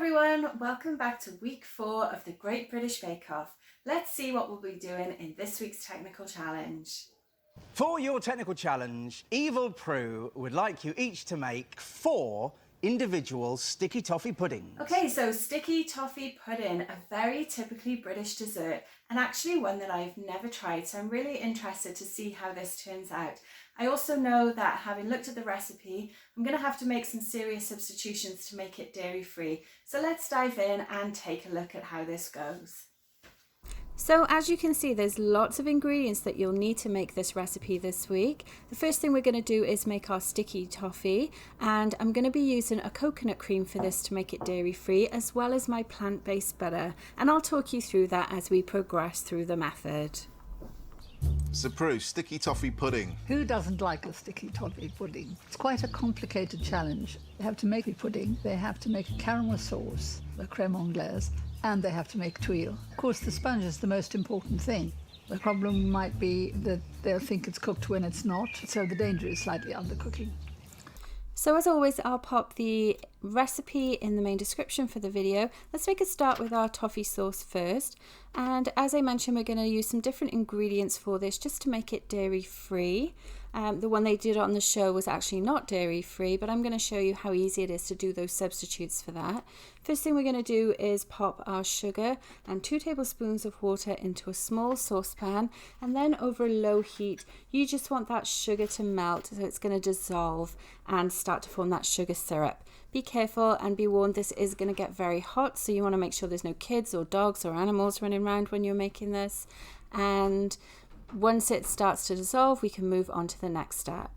everyone, welcome back to week 4 of the Great British Bake Off. Let's see what we'll be doing in this week's technical challenge. For your technical challenge, Evil Prue would like you each to make 4 individual sticky toffee puddings. Okay, so sticky toffee pudding, a very typically British dessert and actually one that I've never tried, so I'm really interested to see how this turns out. I also know that having looked at the recipe, I'm going to have to make some serious substitutions to make it dairy-free. So let's dive in and take a look at how this goes. So as you can see, there's lots of ingredients that you'll need to make this recipe this week. The first thing we're going to do is make our sticky toffee, and I'm going to be using a coconut cream for this to make it dairy free, as well as my plant-based butter, and I'll talk you through that as we progress through the method. So Prue, sticky toffee pudding. Who doesn't like a sticky toffee pudding? It's quite a complicated challenge. They have to make the pudding, they have to make a caramel sauce, a creme anglaise, and they have to make tuile. Of course, the sponge is the most important thing. The problem might be that they'll think it's cooked when it's not, so the danger is slightly undercooking. So as always, I'll pop the recipe in the main description for the video. Let's make a start with our toffee sauce first. And as I mentioned, we're going to use some different ingredients for this just to make it dairy free. The one they did on the show was actually not dairy free, but I'm going to show you how easy it is to do those substitutes for that. First thing we're going to do is pop our sugar and 2 tablespoons of water into a small saucepan, and then over low heat you just want that sugar to melt, so it's going to dissolve and start to form that sugar syrup. Be careful and be warned, this is going to get very hot, so you want to make sure there's no kids or dogs or animals running around when you're making this. And once it starts to dissolve, we can move on to the next step.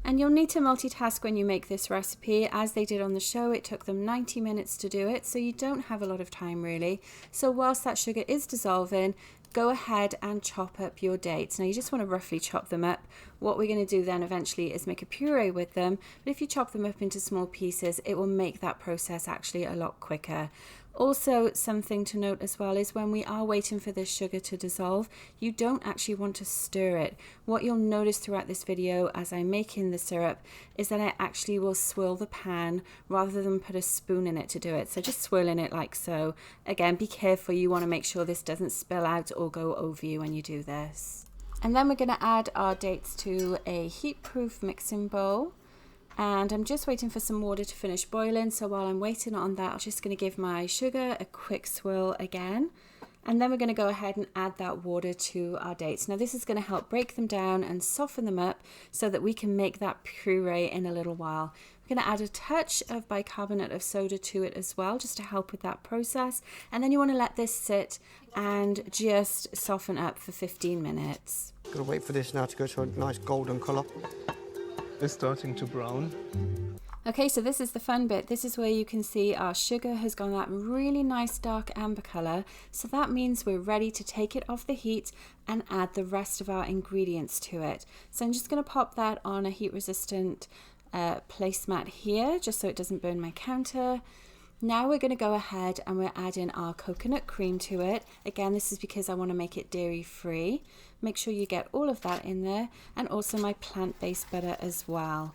And you'll need to multitask when you make this recipe. As they did on the show, it took them 90 minutes to do it, so you don't have a lot of time really. So whilst that sugar is dissolving, go ahead and chop up your dates. Now you just want to roughly chop them up. What we're going to do then eventually is make a puree with them, but if you chop them up into small pieces, it will make that process actually a lot quicker. Also, something to note as well is when we are waiting for this sugar to dissolve, you don't actually want to stir it. What you'll notice throughout this video as I'm making the syrup is that I actually will swirl the pan rather than put a spoon in it to do it. So just swirling it like so. Again, be careful, you want to make sure this doesn't spill out or go over you when you do this. And then we're going to add our dates to a heat-proof mixing bowl. And I'm just waiting for some water to finish boiling, so while I'm waiting on that, I'm just going to give my sugar a quick swirl again. And then we're going to go ahead and add that water to our dates. Now this is going to help break them down and soften them up so that we can make that puree in a little while. We're going to add a touch of bicarbonate of soda to it as well, just to help with that process. And then you want to let this sit and just soften up for 15 minutes. Gotta wait for this now to go to a nice golden colour. It's starting to brown. Okay, so this is the fun bit. This is where you can see our sugar has gone that really nice dark amber colour. So that means we're ready to take it off the heat and add the rest of our ingredients to it. So I'm just going to pop that on a heat resistant placemat here, just so it doesn't burn my counter. Now we're going to go ahead and we're adding our coconut cream to it. Again, this is because I want to make it dairy free. Make sure you get all of that in there, and also my plant-based butter as well.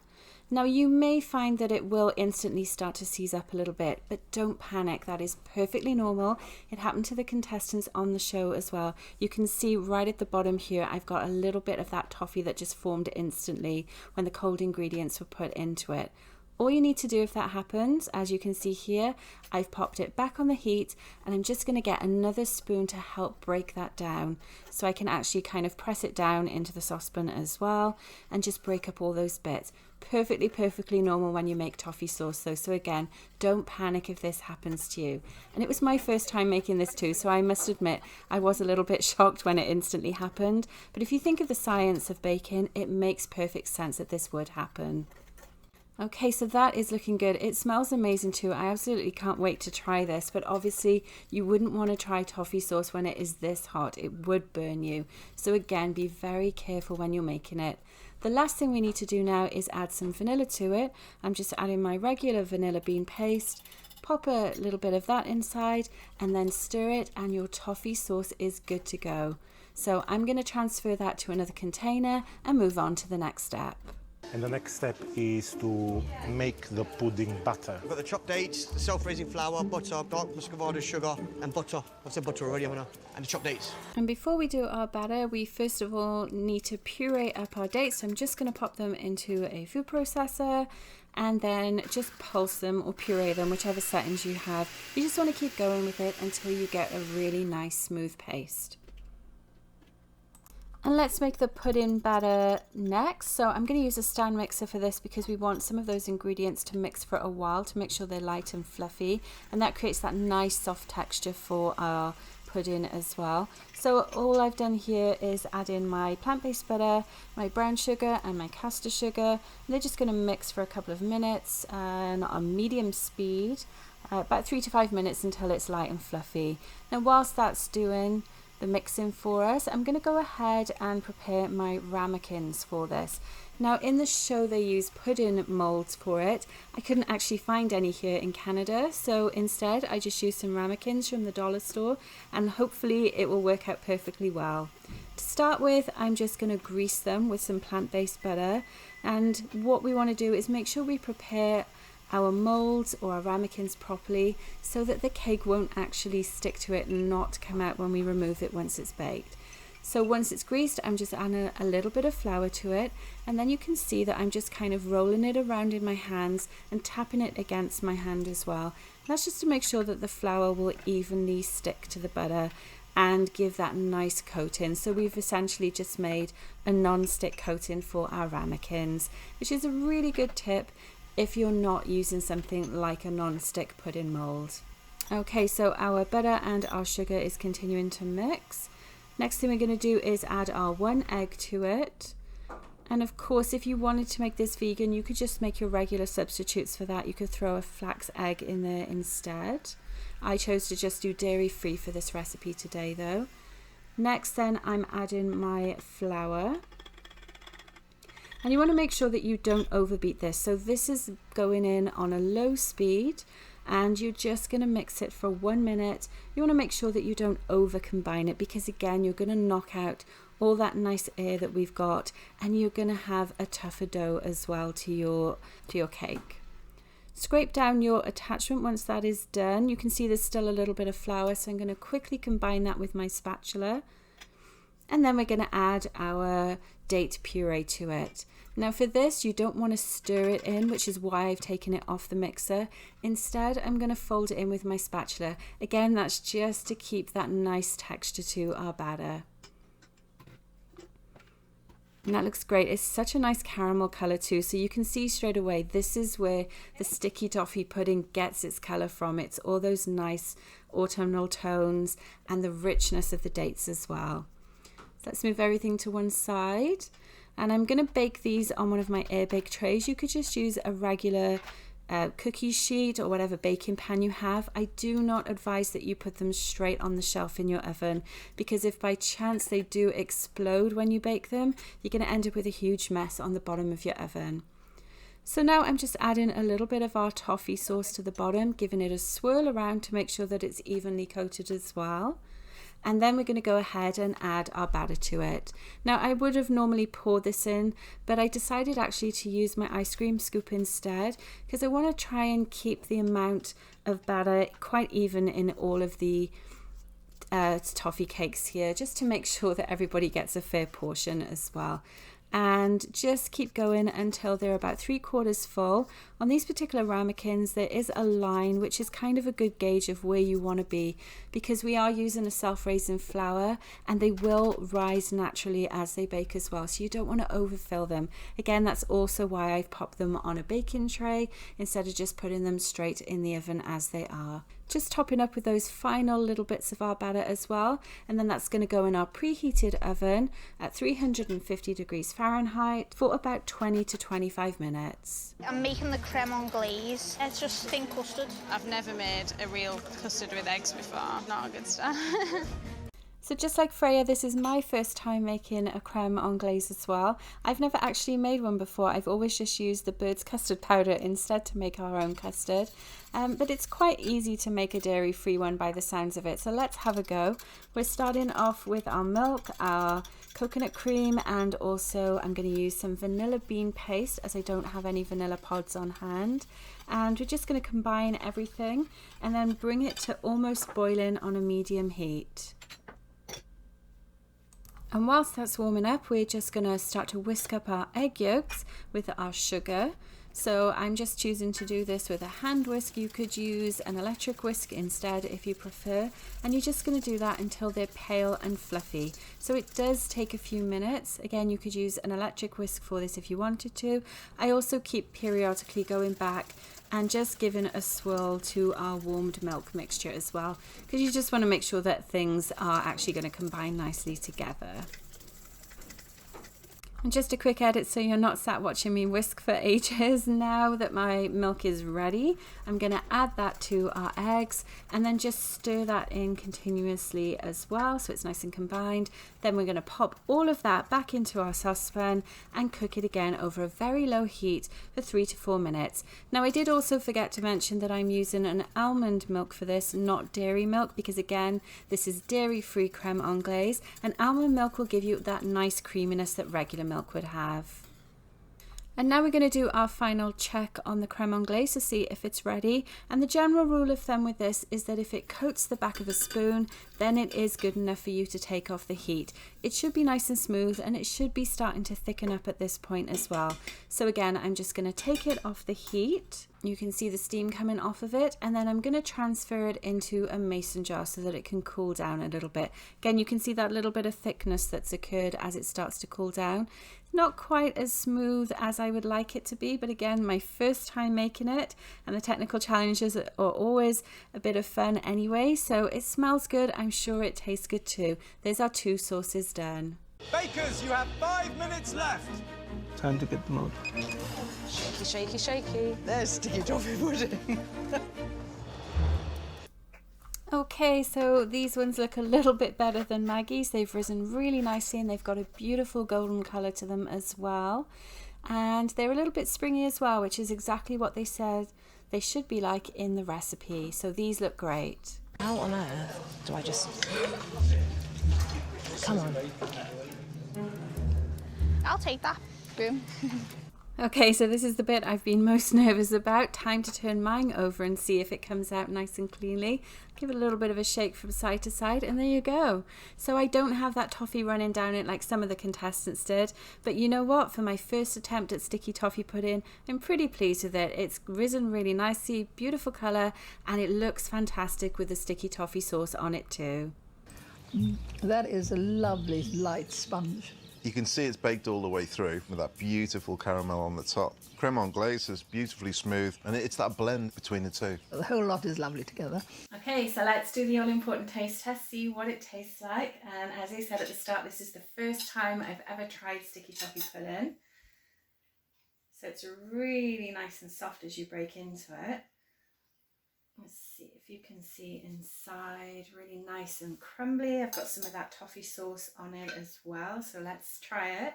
Now you may find that it will instantly start to seize up a little bit, but don't panic, that is perfectly normal. It happened to the contestants on the show as well. You can see right at the bottom here, I've got a little bit of that toffee that just formed instantly when the cold ingredients were put into it. All you need to do if that happens, as you can see here, I've popped it back on the heat, and I'm just going to get another spoon to help break that down. So I can actually kind of press it down into the saucepan as well and just break up all those bits. Perfectly normal when you make toffee sauce though. So again, don't panic if this happens to you. And it was my first time making this too, so I must admit I was a little bit shocked when it instantly happened. But if you think of the science of baking, it makes perfect sense that this would happen. Okay, so that is looking good. It smells amazing too. I absolutely can't wait to try this, but obviously you wouldn't want to try toffee sauce when it is this hot. It would burn you. So again, be very careful when you're making it. The last thing we need to do now is add some vanilla to it. I'm just adding my regular vanilla bean paste. Pop a little bit of that inside and then stir it, and your toffee sauce is good to go. So I'm going to transfer that to another container and move on to the next step. And the next step is to make the pudding batter. We've got the chopped dates, the self-raising flour, butter, dark muscovado, sugar, and butter. I've said butter already, haven't I? And the chopped dates. And before we do our batter, we first of all need to puree up our dates. So I'm just going to pop them into a food processor and then just pulse them or puree them, whichever settings you have. You just want to keep going with it until you get a really nice smooth paste. And let's make the pudding batter next. So I'm going to use a stand mixer for this because we want some of those ingredients to mix for a while to make sure they're light and fluffy, and that creates that nice soft texture for our pudding as well. So all I've done here is add in my plant-based butter, my brown sugar and my caster sugar, and they're just going to mix for a couple of minutes on medium speed, about 3 to 5 minutes until it's light and fluffy. Now whilst that's doing the mixing for us, I'm going to go ahead and prepare my ramekins for this. Now in the show they use pudding molds for it. I couldn't actually find any here in Canada, so instead I just used some ramekins from the dollar store, and hopefully it will work out perfectly well. To start with, I'm just going to grease them with some plant-based butter, and what we want to do is make sure we prepare our molds or our ramekins properly so that the cake won't actually stick to it and not come out when we remove it once it's baked. So once it's greased, I'm just adding a little bit of flour to it, and then you can see that I'm just kind of rolling it around in my hands and tapping it against my hand as well. And that's just to make sure that the flour will evenly stick to the butter and give that nice coating. So we've essentially just made a non-stick coating for our ramekins, which is a really good tip if you're not using something like a non-stick pudding mold. Okay, so our butter and our sugar is continuing to mix. Next thing we're going to do is add our 1 egg to it. And of course, if you wanted to make this vegan, you could just make your regular substitutes for that. You could throw a flax egg in there instead. I chose to just do dairy-free for this recipe today though. Next then I'm adding my flour. And you want to make sure that you don't overbeat this. So this is going in on a low speed, and you're just going to mix it for 1 minute. You want to make sure that you don't over combine it, because again you're going to knock out all that nice air that we've got, and you're going to have a tougher dough as well to your cake. Scrape down your attachment once that is done. You can see there's still a little bit of flour, so I'm going to quickly combine that with my spatula. And then we're going to add our date puree to it. Now for this, you don't want to stir it in, which is why I've taken it off the mixer. Instead, I'm going to fold it in with my spatula. Again, that's just to keep that nice texture to our batter. And that looks great. It's such a nice caramel color too. So you can see straight away, this is where the sticky toffee pudding gets its color from. It's all those nice autumnal tones and the richness of the dates as well. So let's move everything to one side. And I'm going to bake these on one of my air bake trays. You could just use a regular cookie sheet or whatever baking pan you have. I do not advise that you put them straight on the shelf in your oven, because if by chance they do explode when you bake them, you're going to end up with a huge mess on the bottom of your oven. So now I'm just adding a little bit of our toffee sauce to the bottom, giving it a swirl around to make sure that it's evenly coated as well. And then we're going to go ahead and add our batter to it. Now I would have normally poured this in, but I decided actually to use my ice cream scoop instead, because I want to try and keep the amount of batter quite even in all of the toffee cakes here, just to make sure that everybody gets a fair portion as well. And just keep going until they're about 3/4 full. On these particular ramekins, there is a line which is kind of a good gauge of where you want to be, because we are using a self-raising flour and they will rise naturally as they bake as well, so you don't want to overfill them. Again, that's also why I've popped them on a baking tray instead of just putting them straight in the oven as they are. Just topping up with those final little bits of our batter as well, and then that's going to go in our preheated oven at 350 degrees Fahrenheit for about 20 to 25 minutes. I'm making the creme anglaise. It's just thin custard. I've never made a real custard with eggs before. Not a good start. So just like Freya, this is my first time making a creme anglaise as well. I've never actually made one before. I've always just used the bird's custard powder instead to make our own custard. But it's quite easy to make a dairy-free one by the sounds of it. So let's have a go. We're starting off with our milk, our coconut cream, and also I'm going to use some vanilla bean paste as I don't have any vanilla pods on hand. And we're just going to combine everything and then bring it to almost boiling on a medium heat. And whilst that's warming up, we're just going to start to whisk up our egg yolks with our sugar. So I'm just choosing to do this with a hand whisk. You could use an electric whisk instead if you prefer. And you're just going to do that until they're pale and fluffy. So it does take a few minutes. Again, you could use an electric whisk for this if you wanted to. I also keep periodically going back and just giving a swirl to our warmed milk mixture as well, because you just want to make sure that things are actually going to combine nicely together. And just a quick edit so you're not sat watching me whisk for ages. Now that my milk is ready, I'm going to add that to our eggs and then just stir that in continuously as well so it's nice and combined. Then we're going to pop all of that back into our saucepan and cook it again over a very low heat for 3 to 4 minutes. Now I did also forget to mention that I'm using an almond milk for this, not dairy milk, because again this is dairy-free creme anglaise, and almond milk will give you that nice creaminess that regular milk would have. And now we're going to do our final check on the creme anglaise to see if it's ready. And the general rule of thumb with this is that if it coats the back of a spoon, then it is good enough for you to take off the heat. It should be nice and smooth, and it should be starting to thicken up at this point as well. So again, I'm just going to take it off the heat. You can see the steam coming off of it, and then I'm going to transfer it into a mason jar so that it can cool down a little bit. Again, you can see that little bit of thickness that's occurred as it starts to cool down. Not quite as smooth as I would like it to be, but again, my first time making it, and the technical challenges are always a bit of fun anyway. So it smells good. I'm sure it tastes good too. There's our 2 sauces done. Bakers, you have 5 minutes left. Time to get them out. Shaky, shaky, shaky. There's sticky toffee pudding. Okay, so these ones look a little bit better than Maggie's. They've risen really nicely and they've got a beautiful golden colour to them as well. And they're a little bit springy as well, which is exactly what they said they should be like in the recipe. So these look great. How on earth do I just... Come on. I'll take that. Boom. Okay, so this is the bit I've been most nervous about. Time to turn mine over and see if it comes out nice and cleanly. Give it a little bit of a shake from side to side, and there you go. So I don't have that toffee running down it like some of the contestants did, but you know what? For my first attempt at sticky toffee pudding, I'm pretty pleased with it. It's risen really nicely, beautiful colour, and it looks fantastic with the sticky toffee sauce on it too. That is a lovely light sponge. You can see it's baked all the way through with that beautiful caramel on the top. Creme Anglaise is beautifully smooth, and it's that blend between the two. The whole lot is lovely together. Okay, so let's do the all-important taste test, see what it tastes like. And as I said at the start, this is the first time I've ever tried sticky toffee pudding. So it's really nice and soft as you break into it. Let's see if you can see inside, really nice and crumbly. I've got some of that toffee sauce on it as well, so let's try it.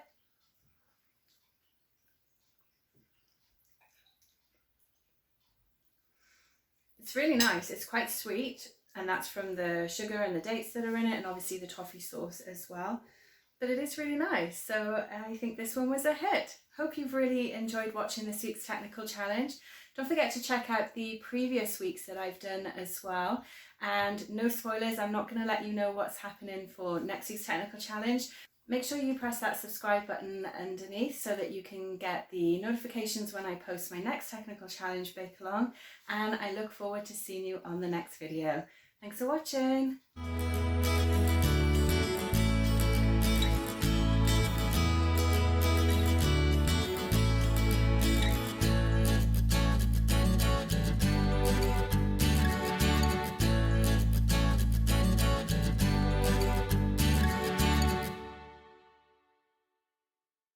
It's really nice. It's quite sweet, and that's from the sugar and the dates that are in it, and obviously the toffee sauce as well. But it is really nice, so I think this one was a hit. Hope you've really enjoyed watching this week's technical challenge. Don't forget to check out the previous weeks that I've done as well. And no spoilers, I'm not going to let you know what's happening for next week's technical challenge. Make sure you press that subscribe button underneath so that you can get the notifications when I post my next technical challenge bake along. And I look forward to seeing you on the next video. Thanks for watching.